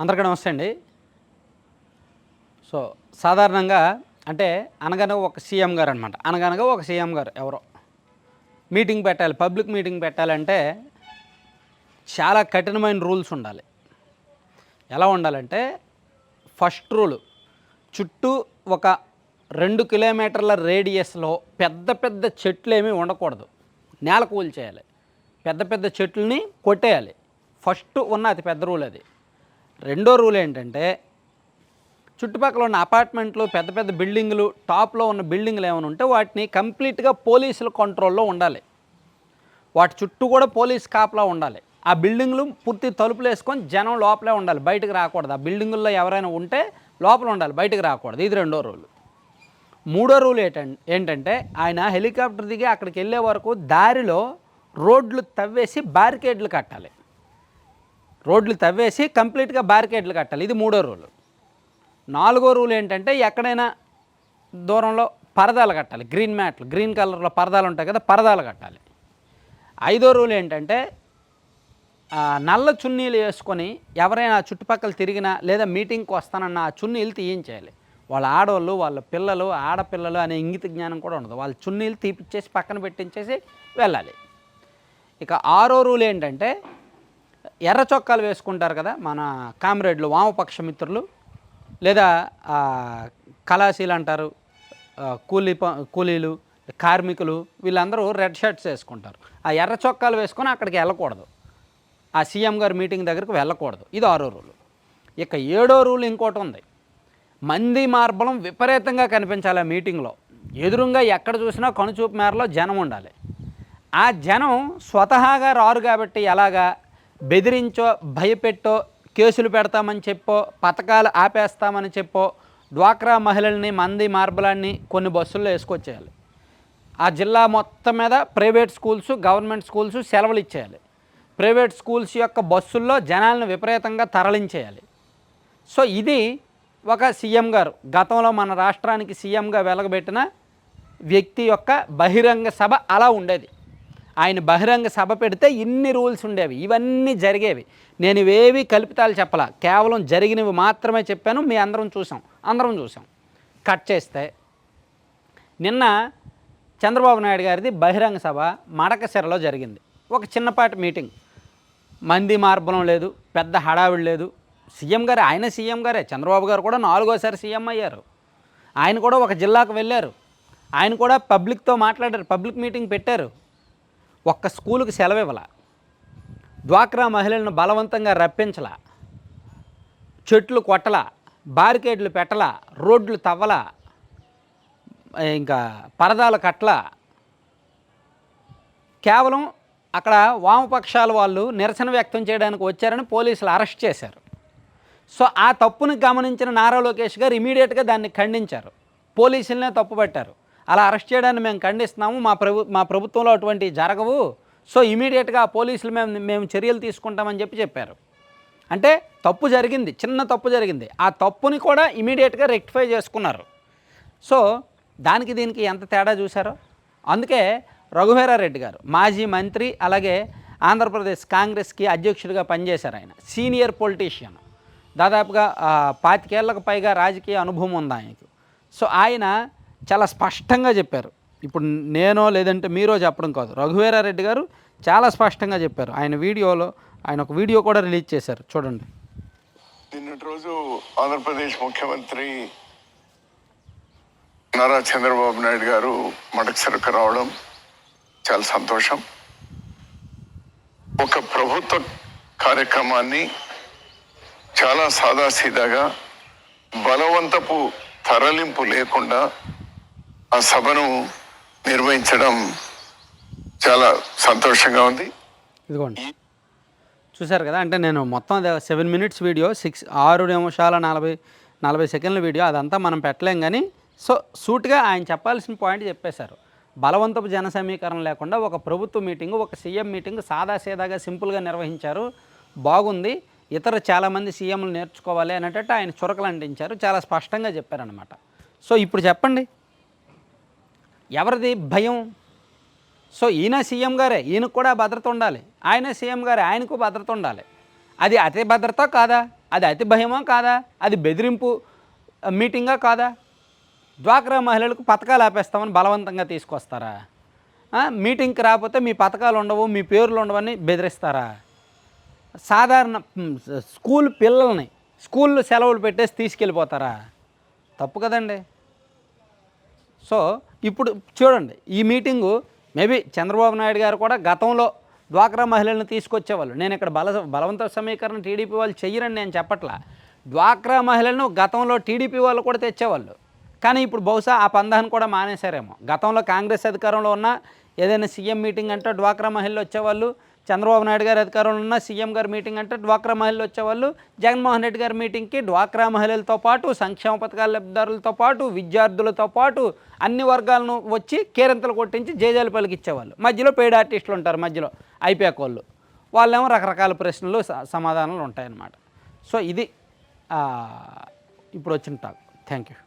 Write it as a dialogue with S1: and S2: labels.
S1: అందరికీ నమస్తే అండి. సో సాధారణంగా అంటే అనగనగా ఒక సీఎం గారు అనమాట. అనగనగా ఒక సీఎం గారు ఎవరో మీటింగ్ పెట్టాలి, పబ్లిక్ మీటింగ్ పెట్టాలంటే చాలా కఠినమైన రూల్స్ ఉండాలి. ఎలా ఉండాలంటే ఫస్ట్ రూలు చుట్టూ ఒక 2 కిలోమీటర్ల రేడియస్లో పెద్ద పెద్ద చెట్లు ఏమీ ఉండకూడదు. నేల కూల్చేయాలి, పెద్ద పెద్ద చెట్లని కొట్టేయాలి. ఫస్ట్ ఉన్న అతి పెద్ద రూల్ అది. రెండో రూల్ ఏంటంటే చుట్టుపక్కల ఉన్న అపార్ట్మెంట్లు, పెద్ద పెద్ద బిల్డింగులు, టాప్లో ఉన్న బిల్డింగులు ఏమైనా ఉంటే వాటిని కంప్లీట్గా పోలీసుల కంట్రోల్లో ఉండాలి. వాటి చుట్టూ కూడా పోలీస్ కాపలా ఉండాలి. ఆ బిల్డింగులు పూర్తి తలుపులు వేసుకొని జనం లోపలే ఉండాలి, బయటకు రాకూడదు. ఆ బిల్డింగుల్లో ఎవరైనా ఉంటే లోపల ఉండాలి, బయటకు రాకూడదు. ఇది రెండో రూలు. మూడో రూల్ ఏంటంటే ఆయన హెలికాప్టర్ దిగి అక్కడికి వెళ్ళే వరకు దారిలో రోడ్లు తవ్వేసి బ్యారికేడ్లు కట్టాలి. రోడ్లు తవ్వేసి కంప్లీట్గా బ్యారికేడ్లు కట్టాలి. ఇది మూడో రూలు. నాలుగో రూల్ ఏంటంటే ఎక్కడైనా దూరంలో పరదాలు కట్టాలి. గ్రీన్ మ్యాట్లు, గ్రీన్ కలర్లో పరదాలు ఉంటాయి కదా, పరదాలు కట్టాలి. ఐదో రూల్ ఏంటంటే నల్ల చున్నీలు వేసుకొని ఎవరైనా చుట్టుపక్కల తిరిగినా లేదా మీటింగ్కి వస్తానన్న ఆ చున్నీలు తీయించేయాలి. వాళ్ళ ఆడవాళ్ళు, వాళ్ళ పిల్లలు, ఆడపిల్లలు అనే ఇంగిత జ్ఞానం కూడా ఉండదు. వాళ్ళ చున్నీలు తీపిచ్చేసి పక్కన పెట్టించేసి వెళ్ళాలి. ఇక ఆరో రూల్ ఏంటంటే ఎర్ర చొక్కాలు వేసుకుంటారు కదా మన కామ్రేడ్లు, వామపక్ష మిత్రులు, లేదా కళాశీలు అంటారు, కూలీలు, కార్మికులు, వీళ్ళందరూ రెడ్ షర్ట్స్ వేసుకుంటారు. ఆ ఎర్ర చొక్కాలు వేసుకొని అక్కడికి వెళ్ళకూడదు, ఆ సీఎం గారి మీటింగ్ దగ్గరకు వెళ్ళకూడదు. ఇది ఆరో రూలు. ఇక ఏడో రూల్ ఇంకోటి ఉంది. మంది మార్బలం విపరీతంగా కనిపించాలి ఆ మీటింగ్లో. ఎదురుగా ఎక్కడ చూసినా కనుచూపు మేరలో జనం ఉండాలి. ఆ జనం స్వతహాగా రారు కాబట్టి ఎలాగా బెదిరించో, భయపెట్టో, కేసులు పెడతామని చెప్పో, పథకాలు ఆపేస్తామని చెప్పో డ్వాక్రా మహిళల్ని, మంది మార్బలాన్ని కొన్ని బస్సుల్లో వేసుకొచ్చేయాలి. ఆ జిల్లా మొత్తం మీద ప్రైవేట్ స్కూల్స్, గవర్నమెంట్ స్కూల్స్ సెలవులు ఇచ్చేయాలి. ప్రైవేట్ స్కూల్స్ యొక్క బస్సుల్లో జనాలను విపరీతంగా తరలించేయాలి. సో ఇది ఒక సీఎం గారు, గతంలో మన రాష్ట్రానికి సీఎంగా వెలగబెట్టిన వ్యక్తి యొక్క బహిరంగ సభ అలా ఉండేది. ఆయన బహిరంగ సభ పెడితే ఇన్ని రూల్స్ ఉండేవి, ఇవన్నీ జరిగేవి. నేను ఇవేవి కల్పితాలు చెప్పలా, కేవలం జరిగినవి మాత్రమే చెప్పాను. మీ అందరం చూసాం. కట్ చేస్తే నిన్న చంద్రబాబు నాయుడు గారిది బహిరంగ సభ మడకశిరలో జరిగింది. ఒక చిన్నపాటి మీటింగ్, మంది మార్బలం లేదు, పెద్ద హడావిడి లేదు. సీఎం గారే, ఆయన సీఎం గారే. చంద్రబాబు గారు కూడా 4వసారి సీఎం అయ్యారు. ఆయన కూడా ఒక జిల్లాకు వెళ్ళారు. ఆయన కూడా పబ్లిక్తో మాట్లాడారు, పబ్లిక్ మీటింగ్ పెట్టారు. ఒక్క స్కూలుకి సెలవు ఇవ్వాల, డ్వాక్రా మహిళలను బలవంతంగా రప్పించలా, చెట్లు కొట్టలా, బారికేడ్లు పెట్టలా, రోడ్లు తవ్వలా, ఇంకా పరదాలు కట్టలా. కేవలం అక్కడ వామపక్షాల వాళ్ళు నిరసన వ్యక్తం చేయడానికి వచ్చారని పోలీసులు అరెస్ట్ చేశారు. సో ఆ తప్పును గమనించిన నారా లోకేష్ గారు ఇమీడియట్గా దాన్ని ఖండించారు, పోలీసులనే తప్పుపట్టారు. అలా అరెస్ట్ చేయడాన్ని మేము ఖండిస్తున్నాము, మా ప్రభుత్వంలో అటువంటివి జరగవు, సో ఇమీడియట్గా ఆ పోలీసులు మేము చర్యలు తీసుకుంటామని చెప్పారు. అంటే తప్పు జరిగింది, చిన్న తప్పు జరిగింది. ఆ తప్పుని కూడా ఇమీడియట్గా రెక్టిఫై చేసుకున్నారు. సో దానికి దీనికి ఎంత తేడా చూశారో. అందుకే రఘువీరారెడ్డి గారు మాజీ మంత్రి, అలాగే ఆంధ్రప్రదేశ్ కాంగ్రెస్కి అధ్యక్షుడిగా పనిచేశారు. ఆయన సీనియర్ పొలిటీషియన్, దాదాపుగా 25 ఏళ్లకు పైగా రాజకీయ అనుభవం ఉంది ఆయనకు. సో ఆయన చాలా స్పష్టంగా చెప్పారు. ఇప్పుడు నేనో లేదంటే మీరో చెప్పడం కాదు, రఘువీరారెడ్డి గారు చాలా స్పష్టంగా చెప్పారు. ఆయన ఒక వీడియో కూడా రిలీజ్ చేశారు, చూడండి.
S2: నిన్నటి రోజు ఆంధ్రప్రదేశ్ ముఖ్యమంత్రి నారా చంద్రబాబు నాయుడు గారు మడకశిరకు రావడం చాలా సంతోషం. ఒక ప్రభుత్వ కార్యక్రమాన్ని చాలా సాదాసీదాగా, బలవంతపు తరలింపు లేకుండా ఆ సభను నిర్వహించడం చాలా సంతోషంగా ఉంది.
S1: ఇదిగోండి, చూశారు కదా. అంటే నేను మొత్తం 7 మినిట్స్ వీడియో, 6 నిమిషాల 40 సెకండ్ల వీడియో, అదంతా మనం పెట్టలేం. కానీ సో సూటిగా ఆయన చెప్పాల్సిన పాయింట్ చెప్పేశారు. బలవంతపు జన సమీకరణ లేకుండా ఒక ప్రభుత్వ మీటింగు, ఒక సీఎం మీటింగు సాదాసీదాగా సింపుల్గా నిర్వహించారు, బాగుంది, ఇతర చాలామంది సీఎంలు నేర్చుకోవాలి అనేటట్టు ఆయన చురకలు అంటించారు, చాలా స్పష్టంగా చెప్పారనమాట. సో ఇప్పుడు చెప్పండి, ఎవరిది భయం? సో ఈయన సీఎం గారే, ఈయనకు కూడా భద్రత ఉండాలి. ఆయన సీఎం గారే, ఆయనకు భద్రత ఉండాలి. అది అతి భద్రత కాదా? అది అతి భయమా కాదా? అది బెదిరింపు మీటింగా కాదా? డ్వాక్రా మహిళలకు పథకాలు ఆపేస్తామని బలవంతంగా తీసుకొస్తారా? మీటింగ్కి రాకపోతే మీ పథకాలు ఉండవు, మీ పేర్లు ఉండవని బెదిరిస్తారా? సాధారణ స్కూల్ పిల్లల్ని స్కూల్లో సెలవులు పెట్టేసి తీసుకెళ్ళిపోతారా? తప్పు కదండి. సో ఇప్పుడు చూడండి, ఈ మీటింగు మేబీ చంద్రబాబు నాయుడు గారు కూడా గతంలో డ్వాక్రా మహిళలను తీసుకొచ్చేవాళ్ళు. నేను ఇక్కడ బలవంత సమీకరణ టీడీపీ వాళ్ళు చెయ్యరని నేను చెప్పట్లా. డ్వాక్రా మహిళలను గతంలో టీడీపీ వాళ్ళు కూడా తెచ్చేవాళ్ళు. కానీ ఇప్పుడు బహుశా ఆ పందాన్ని కూడా మానేశారేమో. గతంలో కాంగ్రెస్ అధికారంలో ఉన్న ఏదైనా సీఎం మీటింగ్ అంటే డ్వాక్రా మహిళలు వచ్చేవాళ్ళు. చంద్రబాబు నాయుడు గారి అధికారంలో ఉన్న సీఎం గారి మీటింగ్ అంటే డ్వాక్రా మహిళలు వచ్చేవాళ్ళు. జగన్మోహన్ రెడ్డి గారి మీటింగ్కి డ్వాక్రా మహిళలతో పాటు, సంక్షేమ పథకాల లబ్ధిదారులతో పాటు, విద్యార్థులతో పాటు అన్ని వర్గాలను వచ్చి కేరింతలు కొట్టించి జేజాలు పలికిచ్చేవాళ్ళు. మధ్యలో పెయిడ్ ఆర్టిస్టులు ఉంటారు, మధ్యలో ఐపాక్ వాళ్ళు. వాళ్ళేమో రకరకాల ప్రశ్నలు సమాధానాలు ఉంటాయన్నమాట. సో ఇది ఇప్పుడు వచ్చిన టాక్. Thank you.